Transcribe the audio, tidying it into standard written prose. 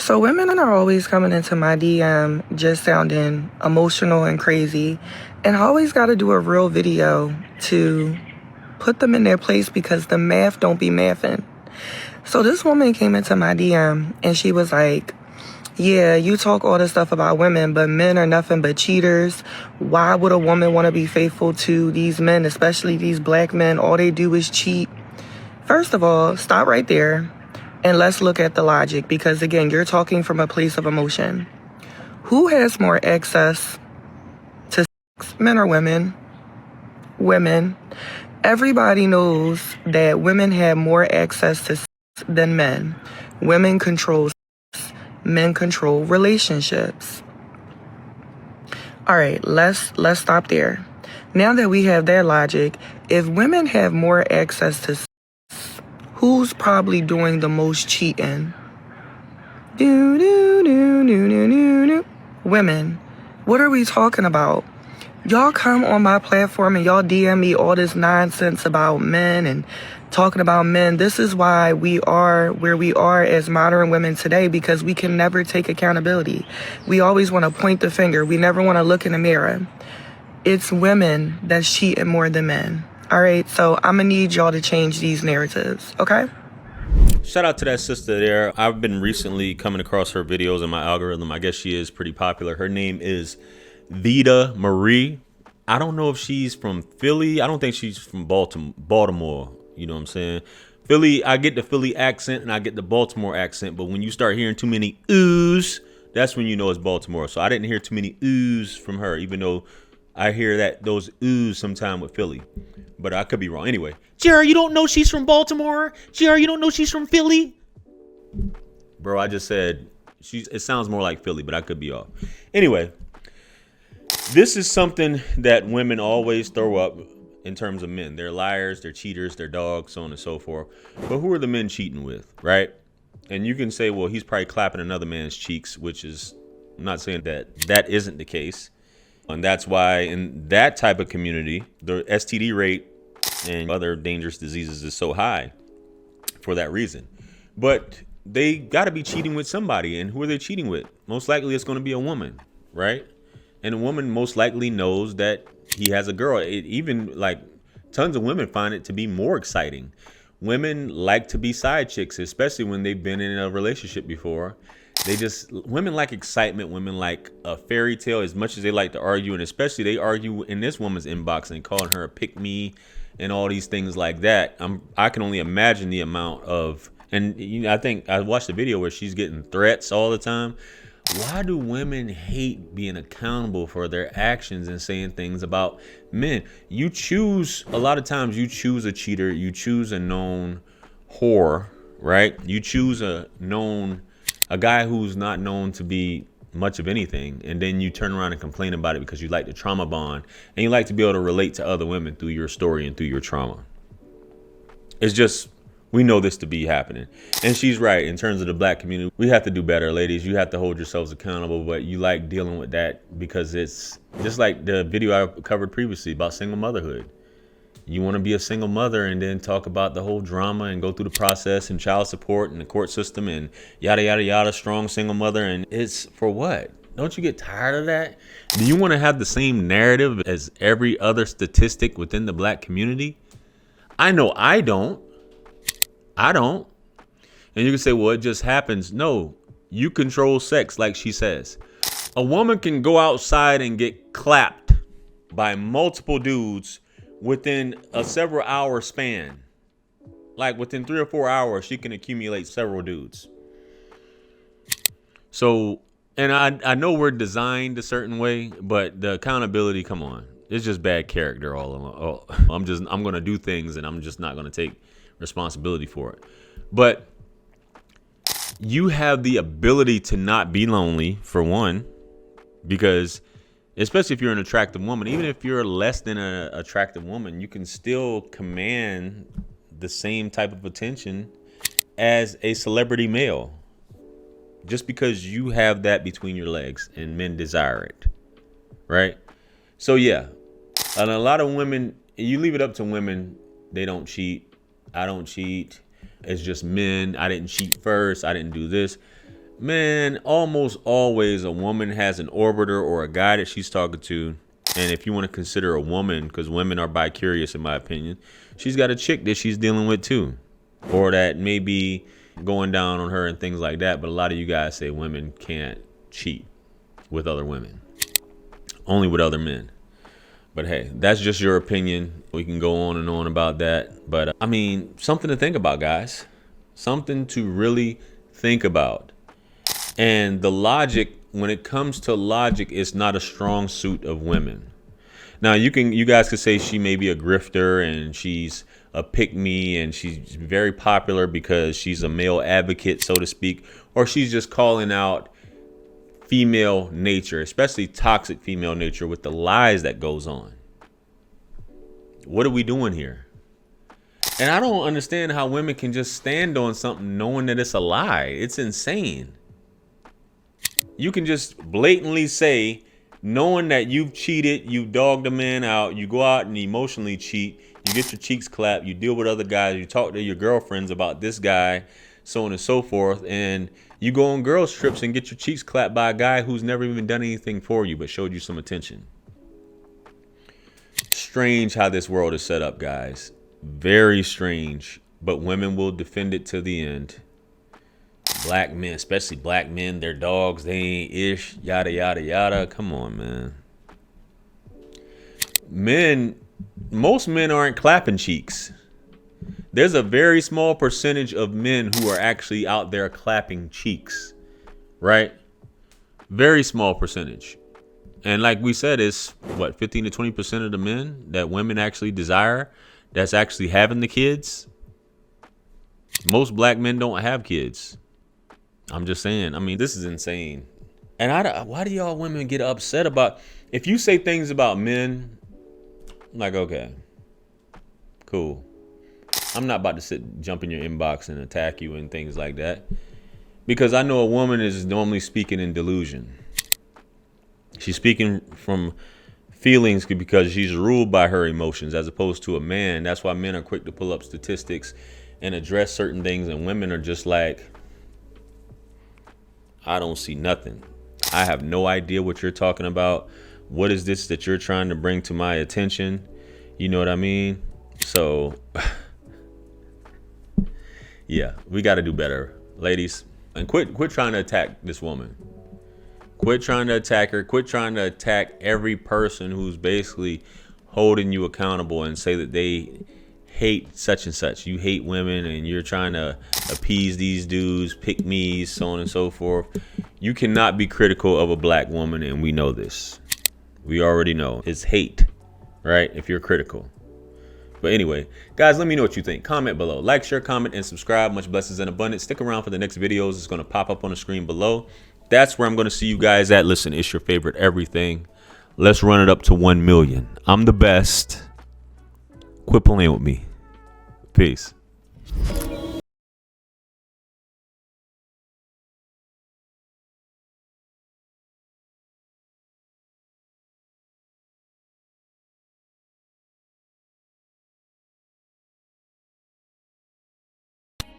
So women are always coming into my DM just sounding emotional and crazy. And I always got to do a real video to put them in their place because the math don't be mathing. So this woman came into my DM and she was like, yeah, you talk all this stuff about women, but men are nothing but cheaters. Why would a woman want to be faithful to these men, especially these black men? All they do is cheat. First of all, stop right there and let's look at the logic because, again, you're talking from a place of emotion. Who has more access to sex, men or women? Women. Everybody knows that women have more access to sex than men. Women control sex, men control relationships. All right, let's stop there. Now that we have that logic, if women have more access to sex, who's probably doing the most cheating? Women. What are we talking about? Y'all come on my platform and y'all DM me all this nonsense about men and talking about men. This is why we are where we are as modern women today, because we can never take accountability. We always want to point the finger. We never want to look in the mirror. It's women that's cheating more than men. All right, so I'm going to need y'all to change these narratives, okay? Shout out to that sister there. I've been recently coming across her videos in my algorithm. I guess she is pretty popular. Her name is Vita Marie. I don't know if she's from Philly. I don't think she's from Baltimore. You know what I'm saying? Philly, I get the Philly accent and I get the Baltimore accent. But when you start hearing too many oohs, that's when you know it's Baltimore. So I didn't hear too many oohs from her, even though I hear those oohs sometime with Philly. But I could be wrong. Anyway, Jerry, you don't know she's from Baltimore? Jerry, you don't know she's from Philly? Bro, I just said it sounds more like Philly, but I could be off. Anyway, this is something that women always throw up in terms of men. They're liars, they're cheaters, they're dogs, so on and so forth. But who are the men cheating with, right? And you can say, well, he's probably clapping another man's cheeks, which is, I'm not saying that isn't the case. And that's why in that type of community, the STD rate and other dangerous diseases is so high for that reason. But they got to be cheating with somebody. And who are they cheating with? Most likely it's going to be a woman, right? And a woman most likely knows that he has a girl. Even like tons of women find it to be more exciting. Women like to be side chicks, especially when they've been in a relationship before. Women like excitement. Women like a fairy tale as much as they like to argue. And especially they argue in this woman's inbox and calling her a pick me and all these things like that. I can only imagine the amount of, and I think I watched a video where she's getting threats all the time. Why do women hate being accountable for their actions and saying things about men? A lot of times you choose a cheater, you choose a known whore, right? You choose a guy who's not known to be much of anything, and then you turn around and complain about it because you like the trauma bond and you like to be able to relate to other women through your story and through your trauma. It's just, we know this to be happening. And she's right. In terms of the black community, we have to do better, ladies. You have to hold yourselves accountable, but you like dealing with that because it's just like the video I covered previously about single motherhood. You want to be a single mother and then talk about the whole drama and go through the process and child support and the court system and yada, yada, yada, strong single mother. And it's for what? Don't you get tired of that? Do you want to have the same narrative as every other statistic within the black community? I know I don't. And you can say, well, it just happens. No, you control sex, like she says. A woman can go outside and get clapped by multiple dudes within a several hour span. Like within 3 or 4 hours, she can accumulate several dudes. So, and I know we're designed a certain way, but the accountability, come on. It's just bad character all along. I'm going to do things and I'm just not going to take responsibility for it. But you have the ability to not be lonely, for one, because especially if you're an attractive woman, even if you're less than an attractive woman, you can still command the same type of attention as a celebrity male, just because you have that between your legs and men desire it, right? So yeah, and a lot of women, you leave it up to women, they don't cheat. I don't cheat. It's just men. I didn't cheat first. I didn't do this. Man, almost always a woman has an orbiter or a guy that she's talking to. And if you want to consider a woman, because women are bi-curious in my opinion, she's got a chick that she's dealing with too. Or that may be going down on her and things like that. But a lot of you guys say women can't cheat with other women. Only with other men. But hey, that's just your opinion. We can go on and on about that. But I mean, something to think about, guys. Something to really think about. And the logic, when it comes to logic, it's not a strong suit of women. Now, you guys could say she may be a grifter and she's a pick-me and she's very popular because she's a male advocate, so to speak, or she's just calling out female nature, especially toxic female nature with the lies that goes on. What are we doing here? And I don't understand how women can just stand on something knowing that it's a lie. It's insane. You can just blatantly say, knowing that you've cheated, you dogged a man out, you go out and emotionally cheat, you get your cheeks clapped, you deal with other guys, you talk to your girlfriends about this guy, so on and so forth, and you go on girls trips and get your cheeks clapped by a guy who's never even done anything for you but showed you some attention. Strange how this world is set up, guys. Very strange, but women will defend it to the end. Black men, especially black men, they're dogs, they ain't ish, yada, yada, yada. Come on, man. Most men aren't clapping cheeks. There's a very small percentage of men who are actually out there clapping cheeks, right? Very small percentage. And like we said, it's what, 15 to 20% of the men that women actually desire that's actually having the kids. Most black men don't have kids. I'm just saying. I mean, this is insane. And why do y'all women get upset about, if you say things about men, like, okay, cool. I'm not about to jump in your inbox and attack you and things like that. Because I know a woman is normally speaking in delusion. She's speaking from feelings because she's ruled by her emotions as opposed to a man. That's why men are quick to pull up statistics and address certain things, and women are just like, I don't see nothing. I have no idea what you're talking about. What is this that you're trying to bring to my attention? You know what I mean? So, yeah, we got to do better, ladies. And quit trying to attack this woman. Quit trying to attack her. Quit trying to attack every person who's basically holding you accountable and say that they hate such and such. You hate women and you're trying to appease these dudes, pick me's, so on and so forth. You cannot be critical of a black woman, and we know this. We already know. It's hate, right? If you're critical. But anyway, guys, let me know what you think. Comment below. Like, share, comment, and subscribe. Much blessings and abundance. Stick around for the next videos. It's going to pop up on the screen below. That's where I'm going to see you guys at. Listen, it's your favorite everything. Let's run it up to 1 million. I'm the best. Quit playing with me. Peace.